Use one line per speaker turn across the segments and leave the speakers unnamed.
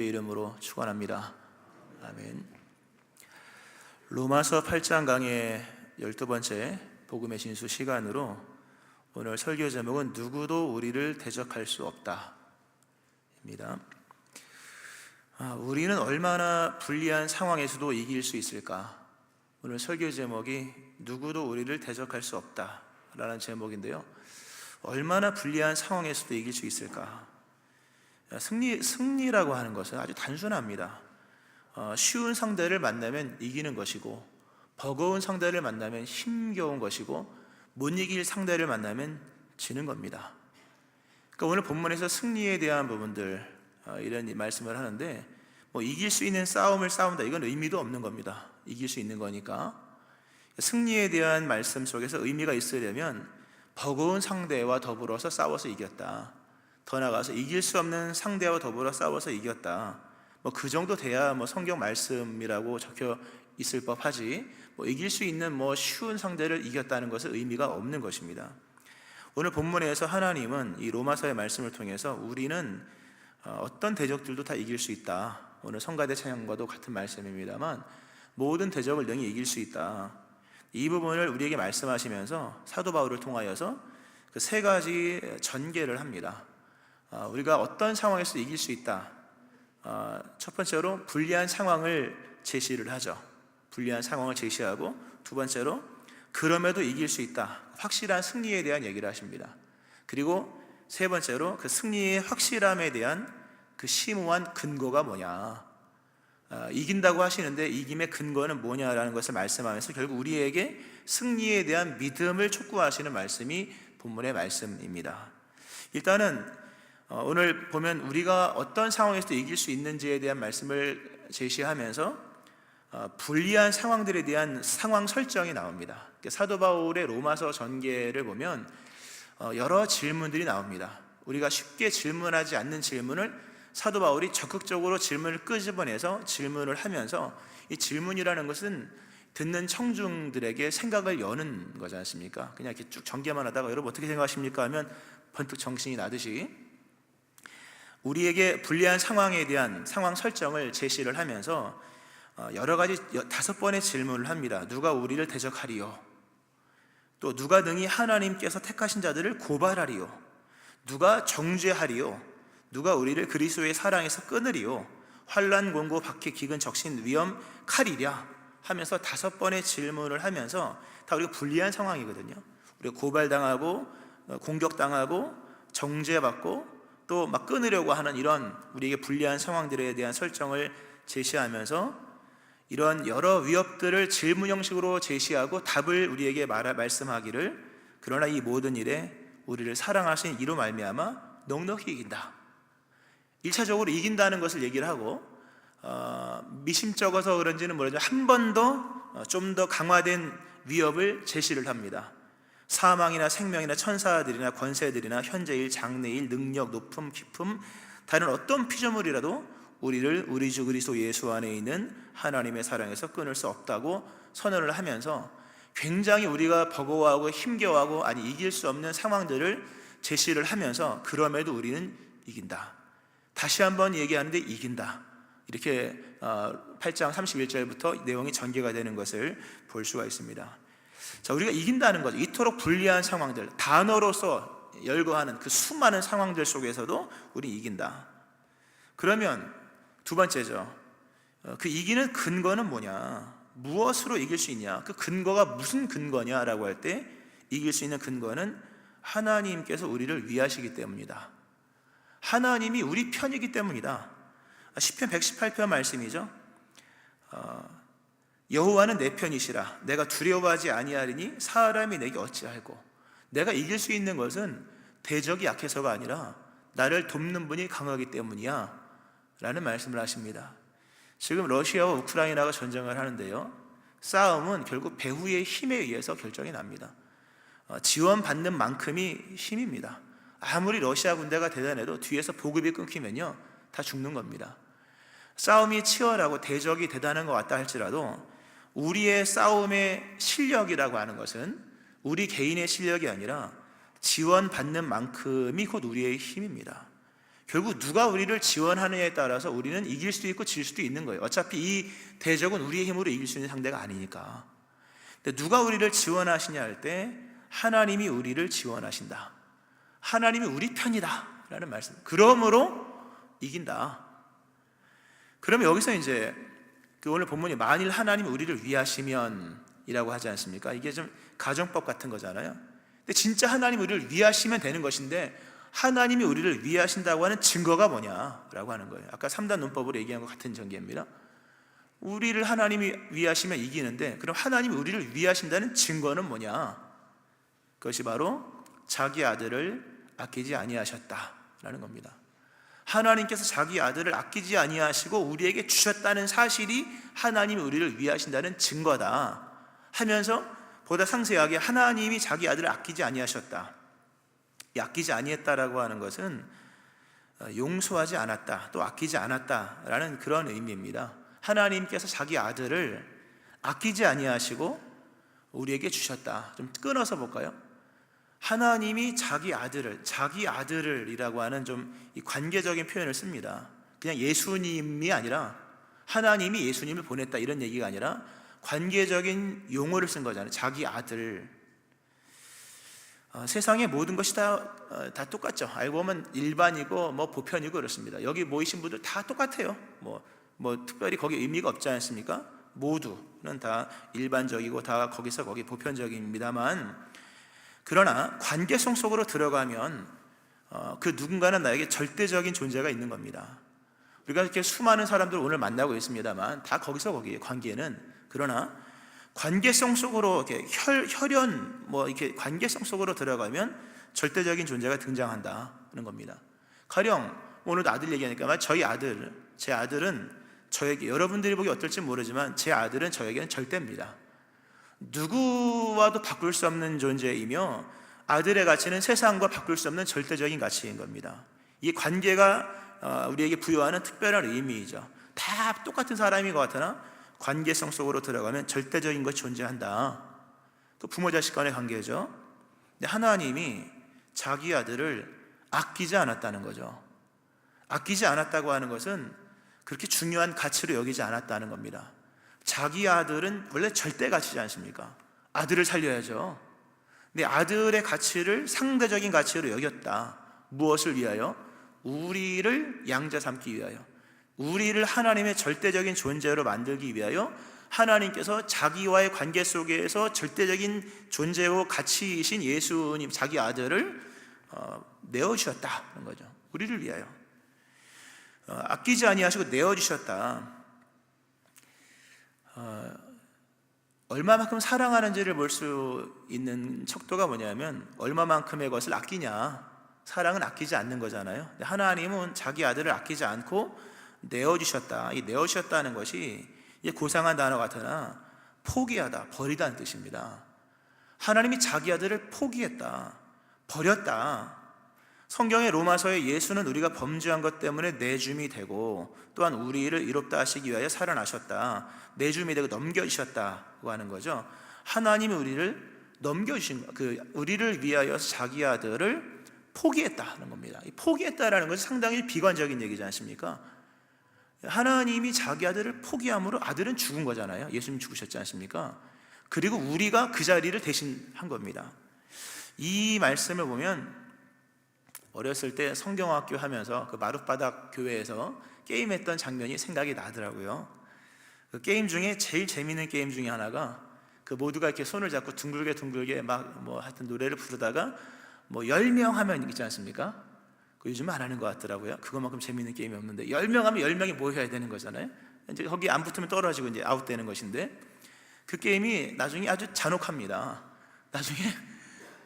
이름으로 축원합니다. 아멘. 로마서 8장 강의 12번째 복음의 진수 시간으로 오늘 설교 제목은 누구도 우리를 대적할 수 없다 입니다. 우리는 얼마나 불리한 상황에서도 이길 수 있을까? 오늘 설교 제목이 누구도 우리를 대적할 수 없다 라는 제목인데요, 얼마나 불리한 상황에서도 이길 수 있을까? 승리라고 하는 것은 아주 단순합니다. 쉬운 상대를 만나면 이기는 것이고, 버거운 상대를 만나면 힘겨운 것이고, 못 이길 상대를 만나면 지는 겁니다. 그러니까 오늘 본문에서 승리에 대한 부분들, 이런 말씀을 하는데, 이길 수 있는 싸움을 싸운다, 이건 의미도 없는 겁니다. 이길 수 있는 거니까. 승리에 대한 말씀 속에서 의미가 있으려면 버거운 상대와 더불어서 싸워서 이겼다, 더 나아가서 이길 수 없는 상대와 더불어 싸워서 이겼다, 그 정도 돼야 성경 말씀이라고 적혀 있을 법하지, 이길 수 있는 쉬운 상대를 이겼다는 것은 의미가 없는 것입니다. 오늘 본문에서 하나님은 이 로마서의 말씀을 통해서 우리는 어떤 대적들도 다 이길 수 있다, 오늘 성가대 찬양과도 같은 말씀입니다만 모든 대적을 능히 이길 수 있다, 이 부분을 우리에게 말씀하시면서 사도 바울을 통하여서 그 세 가지 전개를 합니다. 우리가 어떤 상황에서 이길 수 있다. 첫 번째로 불리한 상황을 제시를 하죠. 불리한 상황을 제시하고, 두 번째로 그럼에도 이길 수 있다, 확실한 승리에 대한 얘기를 하십니다. 그리고 세 번째로 그 승리의 확실함에 대한 그 심오한 근거가 뭐냐, 이긴다고 하시는데 이김의 근거는 뭐냐라는 것을 말씀하면서 결국 우리에게 승리에 대한 믿음을 촉구하시는 말씀이 본문의 말씀입니다. 일단은 오늘 보면 우리가 어떤 상황에서도 이길 수 있는지에 대한 말씀을 제시하면서 불리한 상황들에 대한 상황 설정이 나옵니다. 사도 바울의 로마서 전개를 보면 여러 질문들이 나옵니다. 우리가 쉽게 질문하지 않는 질문을 사도 바울이 적극적으로 질문을 끄집어내서 질문을 하면서, 이 질문이라는 것은 듣는 청중들에게 생각을 여는 거지 않습니까? 그냥 이렇게 쭉 전개만 하다가 여러분 어떻게 생각하십니까 하면 번뜩 정신이 나듯이 우리에게 불리한 상황에 대한 상황 설정을 제시를 하면서 여러 가지 5번의 질문을 합니다. 누가 우리를 대적하리요? 또 누가 능히 하나님께서 택하신 자들을 고발하리요? 누가 정죄하리요? 누가 우리를 그리스도의 사랑에서 끊으리요? 환난, 공고, 박해, 기근, 적신, 위험, 칼이랴 하면서 5번의 질문을 하면서, 다 우리가 불리한 상황이거든요. 우리가 고발당하고 공격당하고 정죄받고 또 막 끊으려고 하는 이런 우리에게 불리한 상황들에 대한 설정을 제시하면서 이런 여러 위협들을 질문 형식으로 제시하고 답을 우리에게 말씀하기를, 그러나 이 모든 일에 우리를 사랑하신 이로 말미암아 넉넉히 이긴다. 1차적으로 이긴다는 것을 얘기를 하고, 미심쩍어서 그런지는 모르지만 한 번 더 좀 더 강화된 위협을 제시를 합니다. 사망이나 생명이나 천사들이나 권세들이나 현재일, 장래일, 능력, 높음, 깊음, 다른 어떤 피조물이라도 우리를 우리 주 그리스도 예수 안에 있는 하나님의 사랑에서 끊을 수 없다고 선언을 하면서 굉장히 우리가 버거워하고 힘겨워하고 이길 수 없는 상황들을 제시를 하면서 그럼에도 우리는 이긴다. 다시 한번 얘기하는데 이긴다. 이렇게 8장 31절부터 내용이 전개가 되는 것을 볼 수가 있습니다. 자, 우리가 이긴다는 거죠. 이토록 불리한 상황들, 단어로서 열거하는 그 수많은 상황들 속에서도 우리 이긴다. 그러면 두 번째죠. 그 이기는 근거는 뭐냐? 무엇으로 이길 수 있냐? 그 근거가 무슨 근거냐라고 할 때 이길 수 있는 근거는 하나님께서 우리를 위하시기 때문이다. 하나님이 우리 편이기 때문이다. 시편 118편 말씀이죠. 여호와는 내 편이시라. 내가 두려워하지 아니하리니 사람이 내게 어찌할꼬. 내가 이길 수 있는 것은 대적이 약해서가 아니라 나를 돕는 분이 강하기 때문이야 라는 말씀을 하십니다. 지금 러시아와 우크라이나가 전쟁을 하는데요, 싸움은 결국 배후의 힘에 의해서 결정이 납니다. 지원받는 만큼이 힘입니다. 아무리 러시아 군대가 대단해도 뒤에서 보급이 끊기면요 다 죽는 겁니다. 싸움이 치열하고 대적이 대단한 것 같다 할지라도 우리의 싸움의 실력이라고 하는 것은 우리 개인의 실력이 아니라 지원받는 만큼이 곧 우리의 힘입니다. 결국 누가 우리를 지원하느냐에 따라서 우리는 이길 수도 있고 질 수도 있는 거예요. 어차피 이 대적은 우리의 힘으로 이길 수 있는 상대가 아니니까. 근데 누가 우리를 지원하시냐 할 때 하나님이 우리를 지원하신다. 하나님이 우리 편이다 라는 말씀. 그러므로 이긴다. 그러면 여기서 이제 그 오늘 본문이 만일 하나님이 우리를 위하시면 이라고 하지 않습니까? 이게 좀 가정법 같은 거잖아요. 근데 진짜 하나님이 우리를 위하시면 되는 것인데 하나님이 우리를 위하신다고 하는 증거가 뭐냐라고 하는 거예요. 아까 3단 논법으로 얘기한 것 같은 전개입니다. 우리를 하나님이 위하시면 이기는데 그럼 하나님이 우리를 위하신다는 증거는 뭐냐? 그것이 바로 자기 아들을 아끼지 아니하셨다라는 겁니다. 하나님께서 자기 아들을 아끼지 아니하시고 우리에게 주셨다는 사실이 하나님이 우리를 위하신다는 증거다 하면서 보다 상세하게 하나님이 자기 아들을 아끼지 아니하셨다. 이 아끼지 아니했다라고 하는 것은 용서하지 않았다, 또 아끼지 않았다라는 그런 의미입니다. 하나님께서 자기 아들을 아끼지 아니하시고 우리에게 주셨다. 좀 끊어서 볼까요? 하나님이 자기 아들을이라고 하는 좀 이 관계적인 표현을 씁니다. 그냥 예수님이 아니라 하나님이 예수님을 보냈다 이런 얘기가 아니라 관계적인 용어를 쓴 거잖아요. 자기 아들. 세상의 모든 것이 다 똑같죠. 알고 보면 일반이고 뭐 보편이고 그렇습니다. 여기 모이신 분들 다 똑같아요. 뭐 특별히 거기 의미가 없지 않습니까? 모두는 다 일반적이고 다 거기서 거기 보편적입니다만, 그러나 관계성 속으로 들어가면 그 누군가는 나에게 절대적인 존재가 있는 겁니다. 우리가 이렇게 수많은 사람들 오늘 만나고 있습니다만 다 거기서 거기에 관계는, 그러나 관계성 속으로 이렇게 혈연 이렇게 관계성 속으로 들어가면 절대적인 존재가 등장한다는 겁니다. 가령 오늘도 아들 얘기하니까 제 아들은 저에게, 여러분들이 보기 어떨지 모르지만 제 아들은 저에게는 절대입니다. 누구와도 바꿀 수 없는 존재이며 아들의 가치는 세상과 바꿀 수 없는 절대적인 가치인 겁니다. 이 관계가 우리에게 부여하는 특별한 의미이죠. 다 똑같은 사람인 것 같으나 관계성 속으로 들어가면 절대적인 것이 존재한다. 또 부모 자식 간의 관계죠. 근데 하나님이 자기 아들을 아끼지 않았다는 거죠. 아끼지 않았다고 하는 것은 그렇게 중요한 가치로 여기지 않았다는 겁니다. 자기 아들은 원래 절대 가치지 않습니까? 아들을 살려야죠. 근데 아들의 가치를 상대적인 가치로 여겼다. 무엇을 위하여? 우리를 양자 삼기 위하여, 우리를 하나님의 절대적인 존재로 만들기 위하여 하나님께서 자기와의 관계 속에서 절대적인 존재고 가치이신 예수님, 자기 아들을 내어주셨다는 거죠. 우리를 위하여 아끼지 아니하시고 내어주셨다. 얼마만큼 사랑하는지를 볼 수 있는 척도가 뭐냐면 얼마만큼의 것을 아끼냐. 사랑은 아끼지 않는 거잖아요. 하나님은 자기 아들을 아끼지 않고 내어주셨다. 이 내어주셨다는 것이 고상한 단어 같으나 포기하다, 버리다는 뜻입니다. 하나님이 자기 아들을 포기했다, 버렸다. 성경의 로마서에 예수는 우리가 범죄한 것 때문에 내줌이 되고 또한 우리를 의롭다 하시기 위하여 살아나셨다, 내줌이 되고 넘겨주셨다고 하는 거죠. 하나님이 우리를 넘겨주신, 우리를 위하여 자기 아들을 포기했다는 겁니다. 포기했다라는 것은 상당히 비관적인 얘기지 않습니까? 하나님이 자기 아들을 포기함으로 아들은 죽은 거잖아요. 예수님 죽으셨지 않습니까? 그리고 우리가 그 자리를 대신한 겁니다. 이 말씀을 보면 어렸을 때 성경학교 하면서 그 마룻바닥 교회에서 게임했던 장면이 생각이 나더라고요. 그 게임 중에 제일 재미있는 게임 중에 하나가 그 모두가 이렇게 손을 잡고 둥글게 막 하여튼 노래를 부르다가 10명 하면 있지 않습니까? 요즘은 안 하는 것 같더라고요. 그것만큼 재미있는 게임이 없는데 10명 하면 10명이 모여야 되는 거잖아요. 이제 거기 안 붙으면 떨어지고 이제 아웃되는 것인데, 그 게임이 나중에 아주 잔혹합니다. 나중에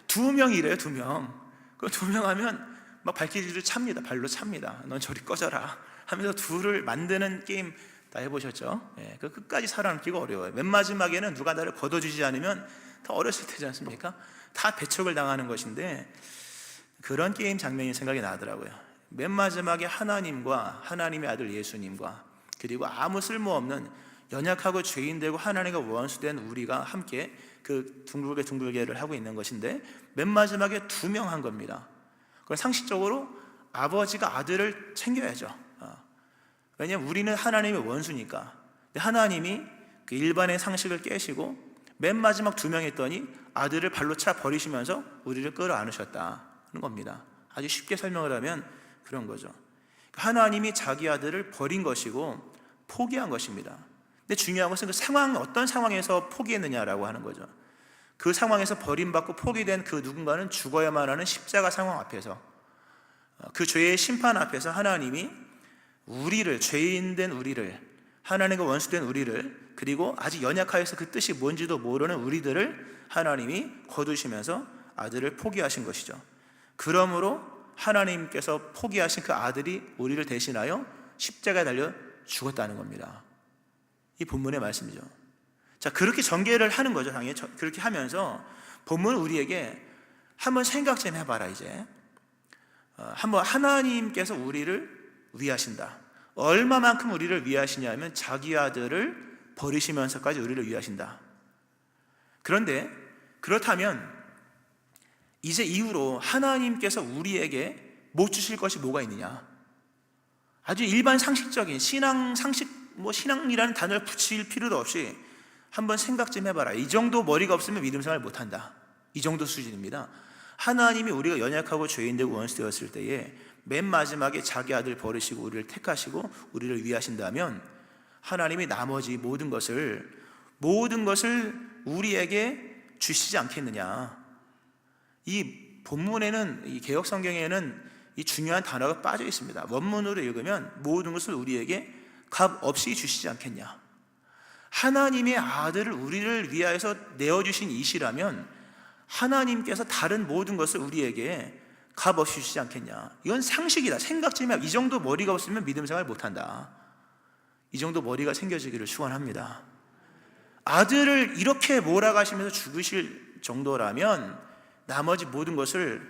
2명이래요. 2명. 그 2명 하면 막 발길이를 찹니다. 발로 찹니다. 넌 저리 꺼져라 하면서 둘을 만드는 게임 다 해보셨죠? 예, 그 끝까지 살아남기가 어려워요. 맨 마지막에는 누가 나를 걷어주지 않으면, 다 어렸을 때지 않습니까? 다 배척을 당하는 것인데, 그런 게임 장면이 생각이 나더라고요. 맨 마지막에 하나님과 하나님의 아들 예수님과 그리고 아무 쓸모없는 연약하고 죄인되고 하나님과 원수된 우리가 함께 그 둥글게를 하고 있는 것인데, 맨 마지막에 2명 한 겁니다. 그걸 상식적으로 아버지가 아들을 챙겨야죠. 왜냐하면 우리는 하나님의 원수니까. 근데 하나님이 그 일반의 상식을 깨시고 맨 마지막 2명 있더니 아들을 발로 차 버리시면서 우리를 끌어안으셨다는 겁니다. 아주 쉽게 설명을 하면 그런 거죠. 하나님이 자기 아들을 버린 것이고 포기한 것입니다. 근데 중요한 것은 그 상황, 어떤 상황에서 포기했느냐라고 하는 거죠. 그 상황에서 버림받고 포기된 그 누군가는 죽어야만 하는 십자가 상황 앞에서, 그 죄의 심판 앞에서 하나님이 우리를, 죄인된 우리를, 하나님과 원수된 우리를, 그리고 아직 연약하여서 그 뜻이 뭔지도 모르는 우리들을 하나님이 거두시면서 아들을 포기하신 것이죠. 그러므로 하나님께서 포기하신 그 아들이 우리를 대신하여 십자가에 달려 죽었다는 겁니다. 이 본문의 말씀이죠. 자, 그렇게 전개를 하는 거죠. 당연히 그렇게 하면서 본문은 우리에게 한번 생각 좀 해봐라. 이제 한번 하나님께서 우리를 위하신다. 얼마만큼 우리를 위하시냐면 자기 아들을 버리시면서까지 우리를 위하신다. 그런데 그렇다면 이제 이후로 하나님께서 우리에게 못 주실 것이 뭐가 있느냐? 아주 일반 상식적인 신앙이라는 단어를 붙일 필요도 없이 한번 생각 좀 해봐라. 이 정도 머리가 없으면 믿음 생활 못한다. 이 정도 수준입니다. 하나님이 우리가 연약하고 죄인되고 원수 되었을 때에 맨 마지막에 자기 아들 버리시고 우리를 택하시고 우리를 위하신다면 하나님이 나머지 모든 것을 우리에게 주시지 않겠느냐. 이 본문에는, 이 개역 성경에는 이 중요한 단어가 빠져 있습니다. 원문으로 읽으면 모든 것을 우리에게 값 없이 주시지 않겠냐. 하나님의 아들을 우리를 위하여서 내어주신 이시라면 하나님께서 다른 모든 것을 우리에게 값 없이 주시지 않겠냐. 이건 상식이다. 생각 좀 해. 이 정도 머리가 없으면 믿음 생활 못한다. 이 정도 머리가 생겨지기를 축원합니다. 아들을 이렇게 몰아가시면서 죽으실 정도라면 나머지 모든 것을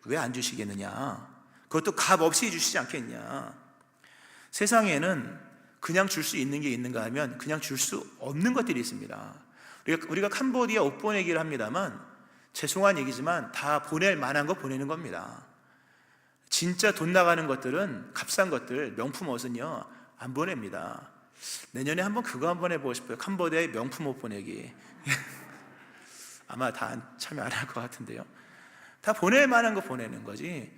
왜 안 주시겠느냐. 그것도 값 없이 주시지 않겠냐. 세상에는 그냥 줄 수 있는 게 있는가 하면 그냥 줄 수 없는 것들이 있습니다. 우리가 캄보디아 옷 보내기를 합니다만, 죄송한 얘기지만 다 보낼 만한 거 보내는 겁니다. 진짜 돈 나가는 것들은, 값싼 것들, 명품 옷은요 안 보냅니다. 내년에 한번 그거 한번 해보고 싶어요. 캄보디아의 명품 옷 보내기. 아마 다 참여 안 할 것 같은데요. 다 보낼 만한 거 보내는 거지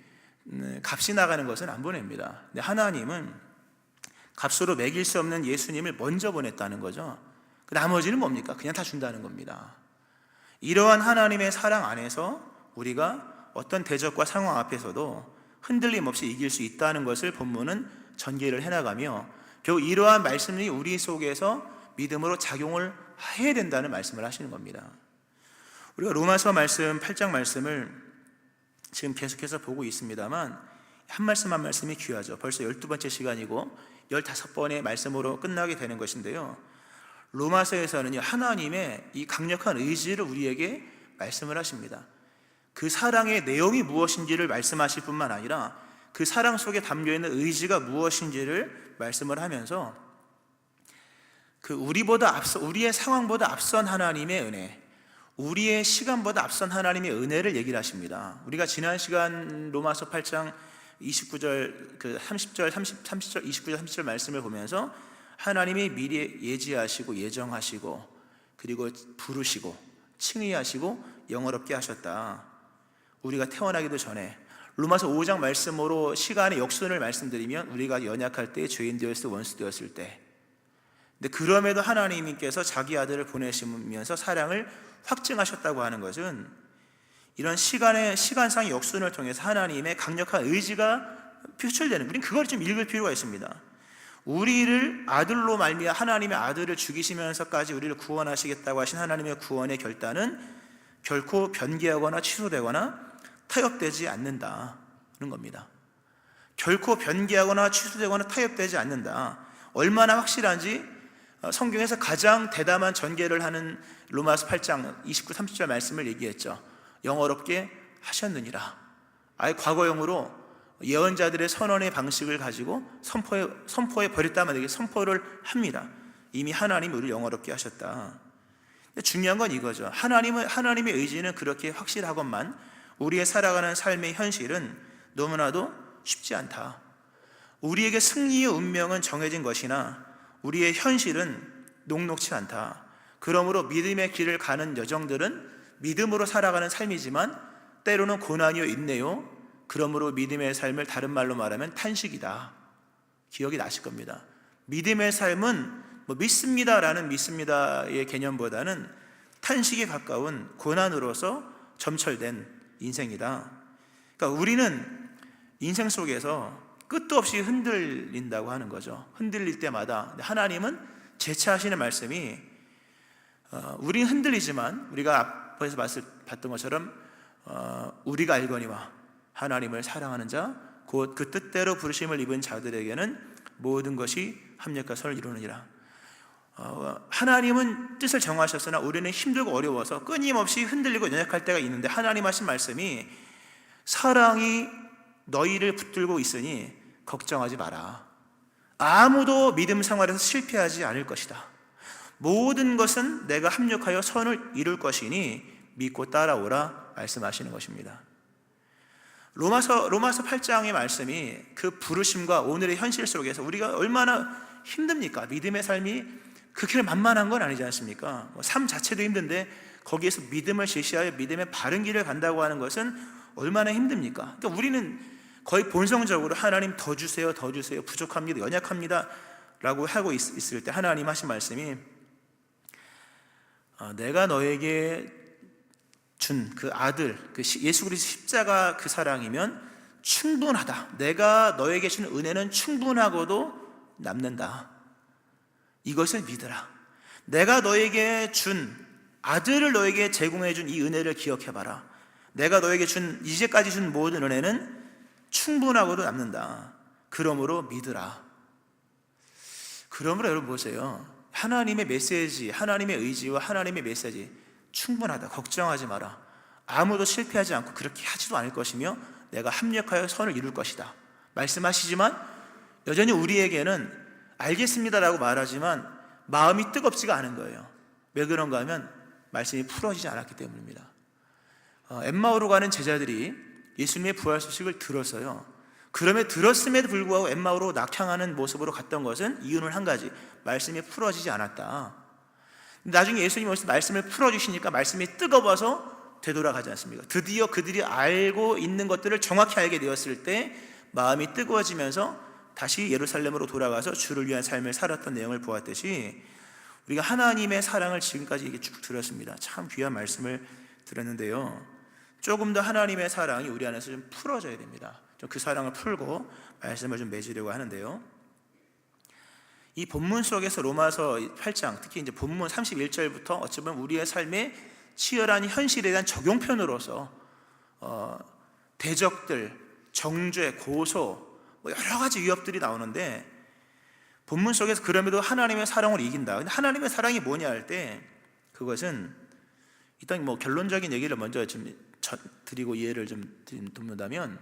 값이 나가는 것은 안 보냅니다. 근데 하나님은 값으로 매길 수 없는 예수님을 먼저 보냈다는 거죠. 그 나머지는 뭡니까? 그냥 다 준다는 겁니다. 이러한 하나님의 사랑 안에서 우리가 어떤 대적과 상황 앞에서도 흔들림 없이 이길 수 있다는 것을 본문은 전개를 해나가며 결국 이러한 말씀이 우리 속에서 믿음으로 작용을 해야 된다는 말씀을 하시는 겁니다. 우리가 로마서 말씀 8장 말씀을 지금 계속해서 보고 있습니다만 한 말씀 한 말씀이 귀하죠. 벌써 12번째 시간이고 15번의 말씀으로 끝나게 되는 것인데요, 로마서에서는 하나님의 이 강력한 의지를 우리에게 말씀을 하십니다. 그 사랑의 내용이 무엇인지를 말씀하실 뿐만 아니라 그 사랑 속에 담겨있는 의지가 무엇인지를 말씀을 하면서 우리의 상황보다 앞선 하나님의 은혜, 우리의 시간보다 앞선 하나님의 은혜를 얘기를 하십니다. 우리가 지난 시간 로마서 8장 29절, 30절, 29절, 30절 말씀을 보면서 하나님이 미리 예지하시고 예정하시고 그리고 부르시고 칭의하시고 영화롭게 하셨다. 우리가 태어나기도 전에 로마서 5장 말씀으로 시간의 역순을 말씀드리면 우리가 연약할 때, 죄인 되었을 때, 원수 되었을 때, 근데 그럼에도 하나님께서 자기 아들을 보내시면서 사랑을 확증하셨다고 하는 것은 이런 시간상의 역순을 통해서 하나님의 강력한 의지가 표출되는, 우리는 그걸 좀 읽을 필요가 있습니다. 우리를 아들로 말미암아 하나님의 아들을 죽이시면서까지 우리를 구원하시겠다고 하신 하나님의 구원의 결단은 결코 변개하거나 취소되거나 타협되지 않는다는 겁니다. 결코 변개하거나 취소되거나 타협되지 않는다. 얼마나 확실한지 성경에서 가장 대담한 전개를 하는 로마서 8장 29, 30절 말씀을 얘기했죠. 영어롭게 하셨느니라. 아예 과거형으로 예언자들의 선언의 방식을 가지고 선포해 버렸다면 이게 선포를 합니다. 이미 하나님이 우리를 영어롭게 하셨다. 근데 중요한 건 이거죠. 하나님의 의지는 그렇게 확실하건만 우리의 살아가는 삶의 현실은 너무나도 쉽지 않다. 우리에게 승리의 운명은 정해진 것이나 우리의 현실은 녹록치 않다. 그러므로 믿음의 길을 가는 여정들은 믿음으로 살아가는 삶이지만 때로는 고난이요 인내요. 그러므로 믿음의 삶을 다른 말로 말하면 탄식이다. 기억이 나실 겁니다. 믿음의 삶은 믿습니다라는 믿습니다의 개념보다는 탄식에 가까운 고난으로서 점철된 인생이다. 그러니까 우리는 인생 속에서 끝도 없이 흔들린다고 하는 거죠. 흔들릴 때마다 하나님은 재차하시는 말씀이 우리는 흔들리지만 우리가 앞에서 봤던 것처럼 우리가 알거니와 하나님을 사랑하는 자 곧 그 뜻대로 부르심을 입은 자들에게는 모든 것이 합력과 선을 이루느니라. 하나님은 뜻을 정하셨으나 우리는 힘들고 어려워서 끊임없이 흔들리고 연약할 때가 있는데 하나님 하신 말씀이 사랑이 너희를 붙들고 있으니 걱정하지 마라. 아무도 믿음 생활에서 실패하지 않을 것이다. 모든 것은 내가 합력하여 선을 이룰 것이니 믿고 따라오라 말씀하시는 것입니다. 로마서 8장의 말씀이 그 부르심과 오늘의 현실 속에서 우리가 얼마나 힘듭니까? 믿음의 삶이 그렇게 만만한 건 아니지 않습니까? 삶 자체도 힘든데 거기에서 믿음을 제시하여 믿음의 바른 길을 간다고 하는 것은 얼마나 힘듭니까? 그러니까 우리는 거의 본성적으로 하나님 더 주세요, 더 주세요, 부족합니다, 연약합니다 라고 하고 있을 때 하나님 하신 말씀이 내가 너에게 준 그 아들, 그 예수 그리스도 십자가 그 사랑이면 충분하다. 내가 너에게 준 은혜는 충분하고도 남는다. 이것을 믿으라. 내가 너에게 준 아들을 너에게 제공해 준 이 은혜를 기억해봐라. 내가 너에게 준 이제까지 준 모든 은혜는 충분하고도 남는다. 그러므로 믿으라. 그러므로 여러분 보세요. 하나님의 메시지, 하나님의 의지와 하나님의 메시지 충분하다. 걱정하지 마라. 아무도 실패하지 않고 그렇게 하지도 않을 것이며 내가 합력하여 선을 이룰 것이다 말씀하시지만 여전히 우리에게는 알겠습니다라고 말하지만 마음이 뜨겁지가 않은 거예요. 왜 그런가 하면 말씀이 풀어지지 않았기 때문입니다. 엠마오로 가는 제자들이 예수님의 부활 소식을 들었어요. 그럼에 들었음에도 불구하고 엠마오로 낙향하는 모습으로 갔던 것은 이유는 한 가지, 말씀이 풀어지지 않았다. 나중에 예수님이 말씀을 풀어주시니까 말씀이 뜨거워서 되돌아가지 않습니까? 드디어 그들이 알고 있는 것들을 정확히 알게 되었을 때 마음이 뜨거워지면서 다시 예루살렘으로 돌아가서 주를 위한 삶을 살았던 내용을 보았듯이 우리가 하나님의 사랑을 지금까지 이게 쭉 들었습니다. 참 귀한 말씀을 들었는데요, 조금 더 하나님의 사랑이 우리 안에서 좀 풀어져야 됩니다. 좀 그 사랑을 풀고 말씀을 좀 맺으려고 하는데요, 이 본문 속에서 로마서 8장, 특히 이제 본문 31절부터 어찌 보면 우리의 삶의 치열한 현실에 대한 적용편으로서 대적들, 정죄, 고소, 여러 가지 위협들이 나오는데 본문 속에서 그럼에도 하나님의 사랑을 이긴다. 근데 하나님의 사랑이 뭐냐 할 때 그것은 일단 결론적인 얘기를 먼저 좀 드리고 이해를 좀 돕는다면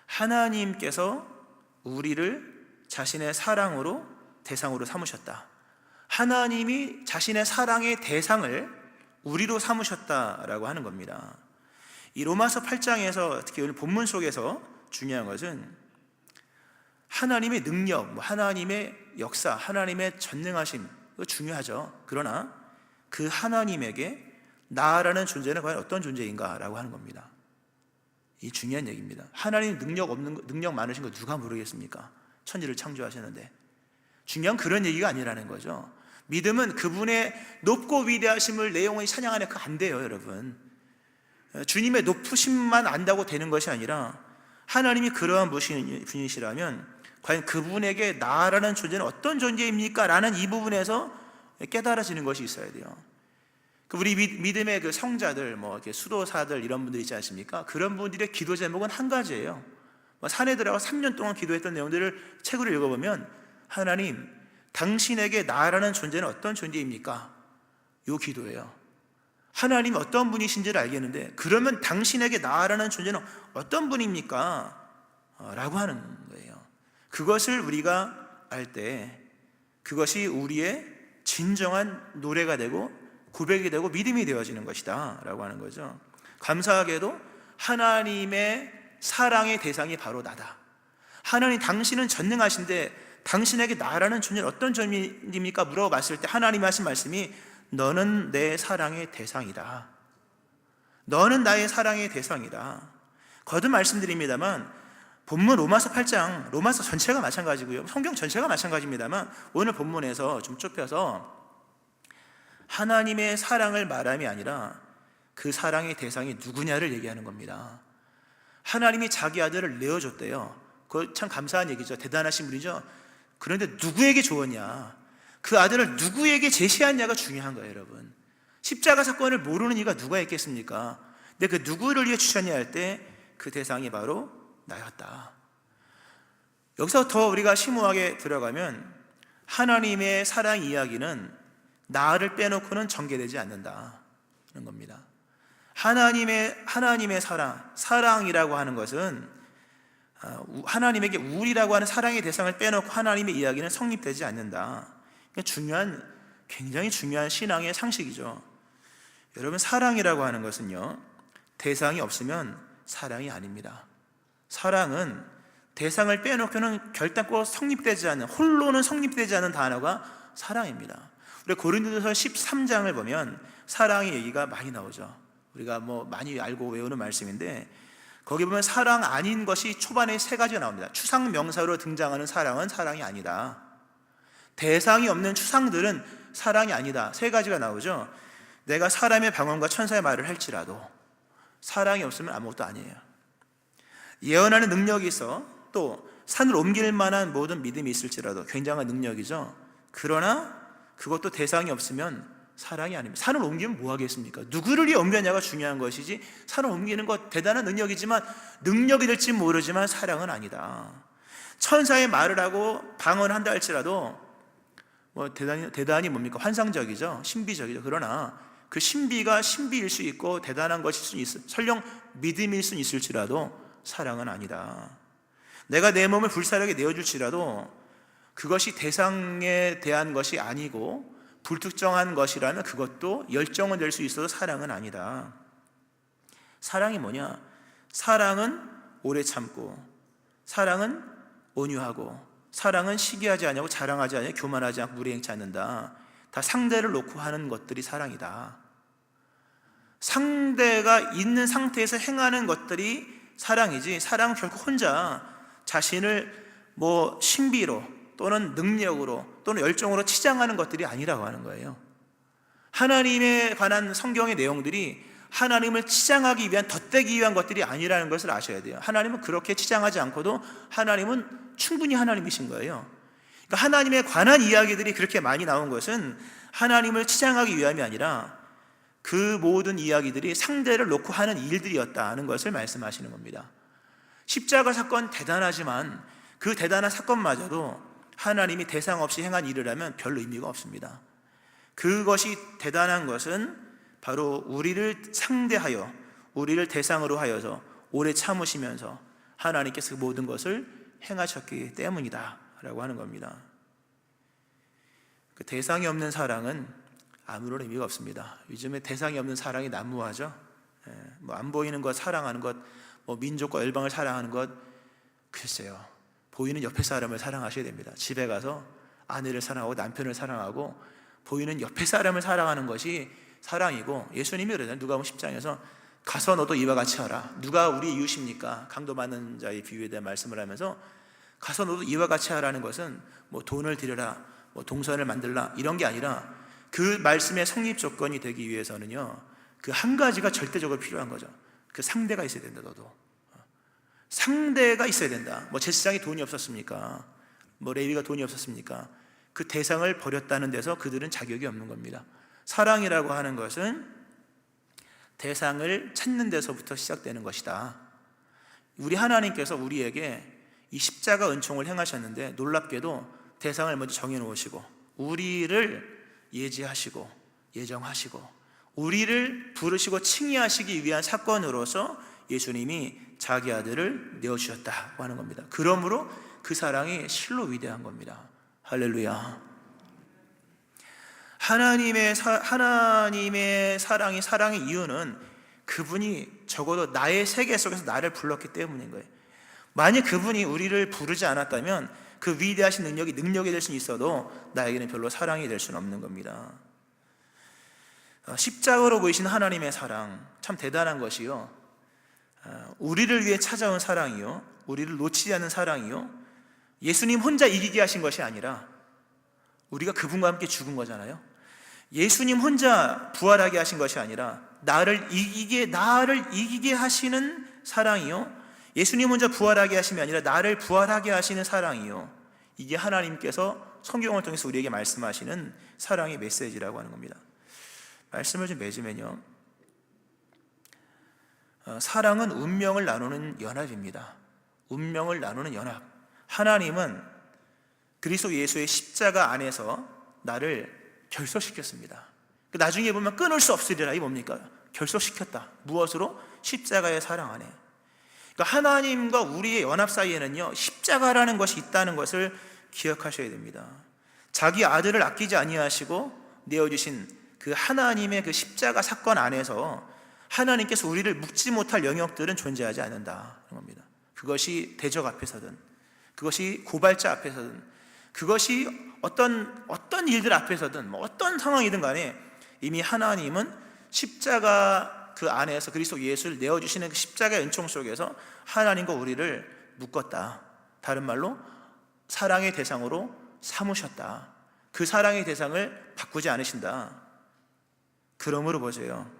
하나님께서 우리를 자신의 사랑으로 대상으로 삼으셨다. 하나님이 자신의 사랑의 대상을 우리로 삼으셨다라고 하는 겁니다. 이 로마서 8장에서 특히 오늘 본문 속에서 중요한 것은 하나님의 능력, 하나님의 역사, 하나님의 전능하심, 그거 중요하죠. 그러나 그 하나님에게 나라는 존재는 과연 어떤 존재인가라고 하는 겁니다. 이 중요한 얘기입니다. 하나님 능력 많으신 거 누가 모르겠습니까? 천지를 창조하셨는데. 중요한 그런 얘기가 아니라는 거죠. 믿음은 그분의 높고 위대하심을 내용을 찬양하는 그 안 돼요, 여러분. 주님의 높으심만 안다고 되는 것이 아니라 하나님이 그러한 분이시라면 과연 그분에게 나라는 존재는 어떤 존재입니까? 라는 이 부분에서 깨달아지는 것이 있어야 돼요. 우리 믿음의 그 성자들, 수도사들 이런 분들 있지 않습니까? 그런 분들의 기도 제목은 한 가지예요. 산에 들어가 3년 동안 기도했던 내용들을 책으로 읽어보면 하나님, 당신에게 나라는 존재는 어떤 존재입니까? 이 기도예요. 하나님이 어떤 분이신지를 알겠는데 그러면 당신에게 나라는 존재는 어떤 분입니까? 라고 하는 거예요. 그것을 우리가 알 때 그것이 우리의 진정한 노래가 되고 고백이 되고 믿음이 되어지는 것이다 라고 하는 거죠. 감사하게도 하나님의 사랑의 대상이 바로 나다. 하나님 당신은 전능하신데 당신에게 나라는 존재는 어떤 존재입니까? 물어봤을 때 하나님이 하신 말씀이 너는 내 사랑의 대상이다. 너는 나의 사랑의 대상이다. 거듭 말씀드립니다만 본문 로마서 8장, 로마서 전체가 마찬가지고요, 성경 전체가 마찬가지입니다만 오늘 본문에서 좀 좁혀서 하나님의 사랑을 말함이 아니라 그 사랑의 대상이 누구냐를 얘기하는 겁니다. 하나님이 자기 아들을 내어줬대요. 그거 참 감사한 얘기죠. 대단하신 분이죠. 그런데 누구에게 주었냐, 그 아들을 누구에게 제시했냐가 중요한 거예요. 여러분, 십자가 사건을 모르는 이가 누가 있겠습니까? 근데 그 누구를 위해 주셨냐 할 때 그 대상이 바로 나였다. 여기서 더 우리가 심오하게 들어가면 하나님의 사랑 이야기는 나를 빼놓고는 전개되지 않는다는 겁니다. 하나님의 사랑이라고 하는 것은 하나님에게 우리라고 하는 사랑의 대상을 빼놓고 하나님의 이야기는 성립되지 않는다. 굉장히 중요한 신앙의 상식이죠. 여러분, 사랑이라고 하는 것은요, 대상이 없으면 사랑이 아닙니다. 사랑은 대상을 빼놓고는 결단코 성립되지 않는, 홀로는 성립되지 않는 단어가 사랑입니다. 우리 고린도전서 13장을 보면 사랑의 얘기가 많이 나오죠. 우리가 많이 알고 외우는 말씀인데 거기 보면 사랑 아닌 것이 초반에 3가지가 나옵니다. 추상 명사로 등장하는 사랑은 사랑이 아니다. 대상이 없는 추상들은 사랑이 아니다. 3가지가 나오죠. 내가 사람의 방언과 천사의 말을 할지라도 사랑이 없으면 아무것도 아니에요. 예언하는 능력이 있어, 또 산을 옮길 만한 모든 믿음이 있을지라도 굉장한 능력이죠. 그러나 그것도 대상이 없으면 사랑이 아닙니다. 산을 옮기면 뭐 하겠습니까? 누구를 위해 옮겼냐가 중요한 것이지, 산을 옮기는 것 대단한 능력이지만, 능력이 될지 모르지만 사랑은 아니다. 천사의 말을 하고 방언한다 할지라도 대단히 뭡니까? 환상적이죠, 신비적이죠. 그러나 그 신비가 신비일 수 있고 대단한 것일 수 있어, 설령 믿음일 수 있을지라도 사랑은 아니다. 내가 내 몸을 불사르게 내어줄지라도 그것이 대상에 대한 것이 아니고 불특정한 것이라면 그것도 열정은 될 수 있어도 사랑은 아니다. 사랑이 뭐냐? 사랑은 오래 참고, 사랑은 온유하고, 사랑은 시기하지 않냐고, 자랑하지 않냐고, 교만하지 않고, 무례행치 않는다. 다 상대를 놓고 하는 것들이 사랑이다. 상대가 있는 상태에서 행하는 것들이 사랑이지, 사랑은 결코 혼자 자신을 신비로 또는 능력으로 또는 열정으로 치장하는 것들이 아니라고 하는 거예요. 하나님에 관한 성경의 내용들이 하나님을 치장하기 위한, 덧대기 위한 것들이 아니라는 것을 아셔야 돼요. 하나님은 그렇게 치장하지 않고도 하나님은 충분히 하나님이신 거예요. 그러니까 하나님에 관한 이야기들이 그렇게 많이 나온 것은 하나님을 치장하기 위함이 아니라 그 모든 이야기들이 상대를 놓고 하는 일들이었다는 것을 말씀하시는 겁니다. 십자가 사건 대단하지만 그 대단한 사건마저도 하나님이 대상 없이 행한 일이라면 별로 의미가 없습니다. 그것이 대단한 것은 바로 우리를 상대하여, 우리를 대상으로 하여서 오래 참으시면서 하나님께서 그 모든 것을 행하셨기 때문이다 라고 하는 겁니다. 그 대상이 없는 사랑은 아무런 의미가 없습니다. 요즘에 대상이 없는 사랑이 난무하죠. 안 보이는 것 사랑하는 것, 민족과 열방을 사랑하는 것, 글쎄요, 보이는 옆에 사람을 사랑하셔야 됩니다. 집에 가서 아내를 사랑하고 남편을 사랑하고 보이는 옆에 사람을 사랑하는 것이 사랑이고, 예수님이 그러잖아요. 누가복음 10장에서 가서 너도 이와 같이 하라. 누가 우리 이웃입니까? 강도 받는 자의 비유에 대한 말씀을 하면서 가서 너도 이와 같이 하라는 것은 돈을 들여라, 동선을 만들라, 이런 게 아니라 그 말씀의 성립 조건이 되기 위해서는요, 그 한 가지가 절대적으로 필요한 거죠. 그 상대가 있어야 된다. 너도 상대가 있어야 된다. 제사장이 돈이 없었습니까? 레위가 돈이 없었습니까? 그 대상을 버렸다는 데서 그들은 자격이 없는 겁니다. 사랑이라고 하는 것은 대상을 찾는 데서부터 시작되는 것이다. 우리 하나님께서 우리에게 이 십자가 은총을 행하셨는데, 놀랍게도 대상을 먼저 정해놓으시고 우리를 예지하시고 예정하시고 우리를 부르시고 칭의하시기 위한 사건으로서 예수님이 자기 아들을 내어주셨다고 하는 겁니다. 그러므로 그 사랑이 실로 위대한 겁니다. 할렐루야. 하나님의 사랑이 사랑의 이유는 그분이 적어도 나의 세계 속에서 나를 불렀기 때문인 거예요. 만약 그분이 우리를 부르지 않았다면 그 위대하신 능력이 될 수는 있어도 나에게는 별로 사랑이 될 수는 없는 겁니다. 십자가로 보이신 하나님의 사랑 참 대단한 것이요, 우리를 위해 찾아온 사랑이요, 우리를 놓치지 않는 사랑이요, 예수님 혼자 이기게 하신 것이 아니라 우리가 그분과 함께 죽은 거잖아요. 예수님 혼자 부활하게 하신 것이 아니라 나를 이기게 하시는 사랑이요, 예수님 혼자 부활하게 하심이 아니라 나를 부활하게 하시는 사랑이요, 이게 하나님께서 성경을 통해서 우리에게 말씀하시는 사랑의 메시지라고 하는 겁니다. 말씀을 좀 맺으면요, 사랑은 운명을 나누는 연합입니다. 운명을 나누는 연합. 하나님은 그리스도 예수의 십자가 안에서 나를 결속시켰습니다. 나중에 보면 끊을 수 없으리라. 이 뭡니까? 결속시켰다. 무엇으로? 십자가의 사랑 안에. 그러니까 하나님과 우리의 연합 사이에는요, 십자가라는 것이 있다는 것을 기억하셔야 됩니다. 자기 아들을 아끼지 아니하시고 내어주신 그 하나님의 그 십자가 사건 안에서 하나님께서 우리를 묶지 못할 영역들은 존재하지 않는다는 겁니다. 그것이 대적 앞에서든, 그것이 고발자 앞에서든, 그것이 어떤 일들 앞에서든, 어떤 상황이든 간에 이미 하나님은 십자가 그 안에서 그리스도 예수를 내어주시는 그 십자가의 은총 속에서 하나님과 우리를 묶었다. 다른 말로 사랑의 대상으로 삼으셨다. 그 사랑의 대상을 바꾸지 않으신다. 그러므로 보세요,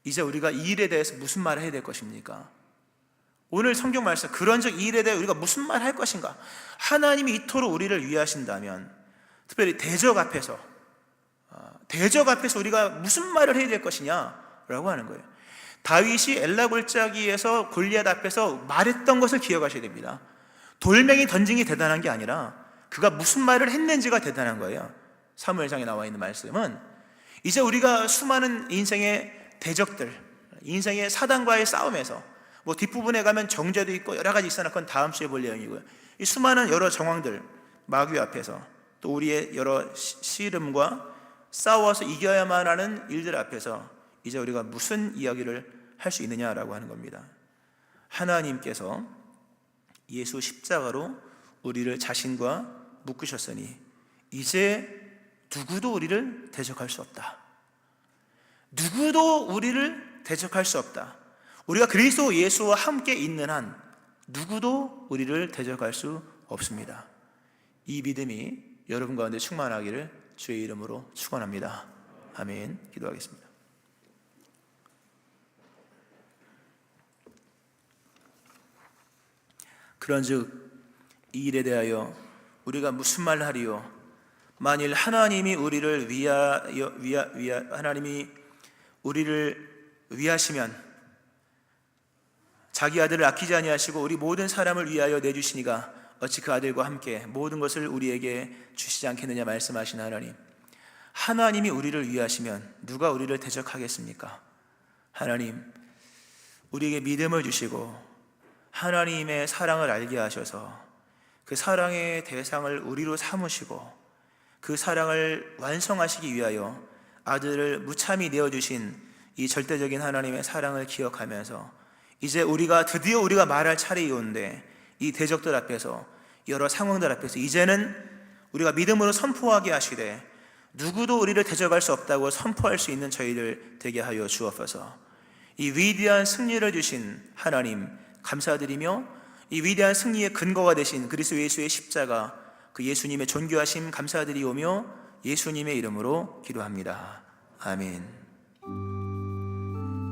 이제 우리가 이 일에 대해서 무슨 말을 해야 될 것입니까? 오늘 성경 말씀, 그런즉 이 일에 대해 우리가 무슨 말을 할 것인가? 하나님이 이토록 우리를 위하신다면 특별히 대적 앞에서 우리가 무슨 말을 해야 될 것이냐라고 하는 거예요. 다윗이 엘라 골짜기에서 골리앗 앞에서 말했던 것을 기억하셔야 됩니다. 돌멩이 던진 게 대단한 게 아니라 그가 무슨 말을 했는지가 대단한 거예요. 사무엘상에 나와 있는 말씀은 이제 우리가 수많은 인생의 대적들, 인생의 사단과의 싸움에서 뒷부분에 가면 정죄도 있고 여러 가지 있으나 그건 다음 주에 볼 내용이고요. 이 수많은 여러 정황들, 마귀 앞에서 또 우리의 여러 씨름과 싸워서 이겨야만 하는 일들 앞에서 이제 우리가 무슨 이야기를 할 수 있느냐라고 하는 겁니다. 하나님께서 예수 십자가로 우리를 자신과 묶으셨으니 이제 누구도 우리를 대적할 수 없다. 누구도 우리를 대적할 수 없다. 우리가 그리스도 예수와 함께 있는 한 누구도 우리를 대적할 수 없습니다. 이 믿음이 여러분 가운데 충만하기를 주의 이름으로 축원합니다. 아멘. 기도하겠습니다. 그런즉 이 일에 대하여 우리가 무슨 말을 하리요? 만일 하나님이 우리를 하나님이 우리를 위하시면 자기 아들을 아끼지 아니하시고 우리 모든 사람을 위하여 내주시니가 어찌 그 아들과 함께 모든 것을 우리에게 주시지 않겠느냐 말씀하신 하나님. 하나님이 우리를 위하시면 누가 우리를 대적하겠습니까? 하나님, 우리에게 믿음을 주시고 하나님의 사랑을 알게 하셔서 그 사랑의 대상을 우리로 삼으시고 그 사랑을 완성하시기 위하여 아들을 무참히 내어주신 이 절대적인 하나님의 사랑을 기억하면서 이제 드디어 우리가 말할 차례이 온데 이 대적들 앞에서, 여러 상황들 앞에서 이제는 우리가 믿음으로 선포하게 하시되 누구도 우리를 대적할 수 없다고 선포할 수 있는 저희들 되게 하여 주옵소서. 이 위대한 승리를 주신 하나님 감사드리며 이 위대한 승리의 근거가 되신 그리스도 예수의 십자가, 그 예수님의 존귀하심 감사드리오며 예수님의 이름으로 기도합니다. 아멘.